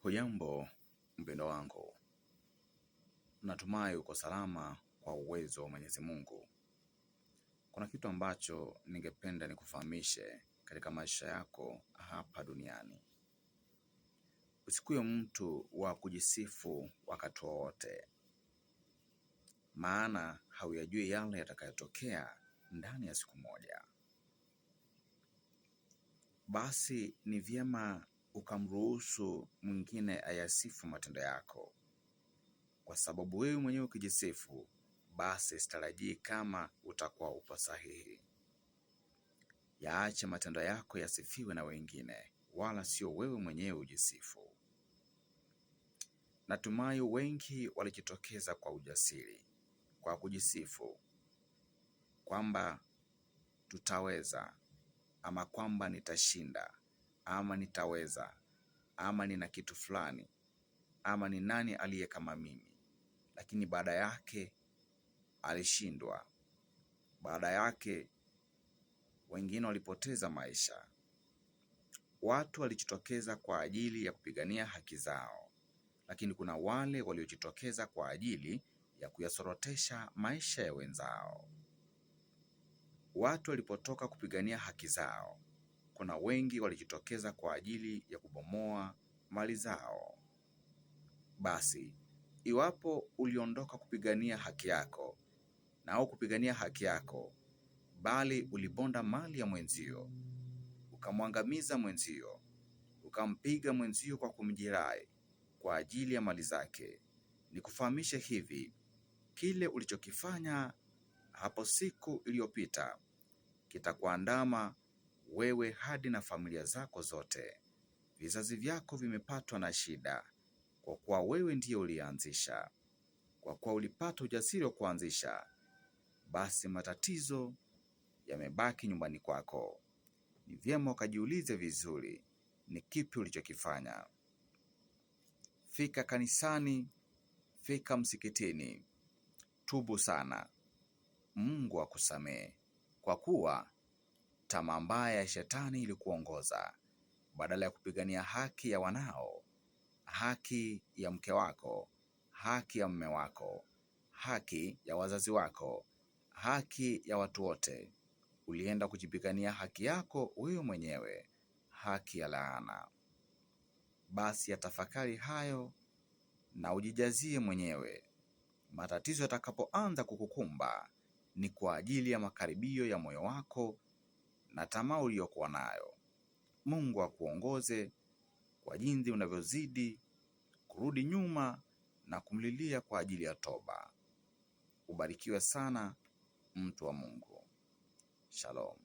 Hujambo mpendo wangu, natumai uko salama kwa uwezo wa Mwenyezi Mungu. Kuna kitu ambacho ningependa nikufahamishe katika maisha yako hapa duniani. Usikuwe mtu wa kujisifu wakati wowote, maana hauyajui yale yatakayotokea ndani ya siku moja. Basi ni vyema ukamruhusu mwingine ayasifu matendo yako, kwa sababu wewe mwenyewe ukijisifu, basi sitarajii kama utakuwa upo sahihi. Yaache matendo yako yasifiwe na wengine, wala sio wewe mwenyewe ujisifu. Natumai wengi walijitokeza kwa ujasiri, kwa kujisifu kwamba tutaweza, ama kwamba nitashinda, ama nitaweza, ama nina kitu fulani, ama ni nani aliye kama mimi. Lakini baada yake alishindwa. Baada yake wengine walipoteza maisha. Watu walijitokeza kwa ajili ya kupigania haki zao, lakini kuna wale waliojitokeza kwa ajili ya kuyasorotesha maisha ya wenzao. Watu walipotoka kupigania haki zao, kuna wengi walijitokeza kwa ajili ya kubomoa mali zao. Basi, iwapo uliondoka kupigania haki yako na au kupigania haki yako, bali ulibonda mali ya mwenzio, ukamwangamiza mwenzio, ukampiga mwenzio kwa kumjeruhi kwa ajili ya mali zake, nikufahamishe hivi: kile ulichokifanya hapo siku iliyopita kitakuandama wewe hadi na familia zako zote. Vizazi vyako vimepatwa na shida, kwa kuwa wewe ndiye ulianzisha. Kwa kuwa ulipata ujasiri wa kuanzisha, basi matatizo yamebaki nyumbani kwako. Ni vyema ukajiulize vizuri, ni kipi ulichokifanya. Fika kanisani, fika msikitini, tubu sana, Mungu akusamehe, kwa kuwa tamaa mbaya ya shetani ilikuongoza. Badala ya kupigania haki ya wanao, haki ya mke wako, haki ya mume wako, haki ya wazazi wako, haki ya watu wote, ulienda kujipigania haki yako wewe mwenyewe, haki ya laana. Basi yatafakari hayo na ujijazie mwenyewe. Matatizo yatakapoanza kukukumba, ni kwa ajili ya makaribio ya moyo wako na tamaa uliyokuwa nayo. Mungu akuongoze kwa jinsi unavyozidi kurudi nyuma na kumlilia kwa ajili ya toba. Ubarikiwe sana mtu wa Mungu. Shalom.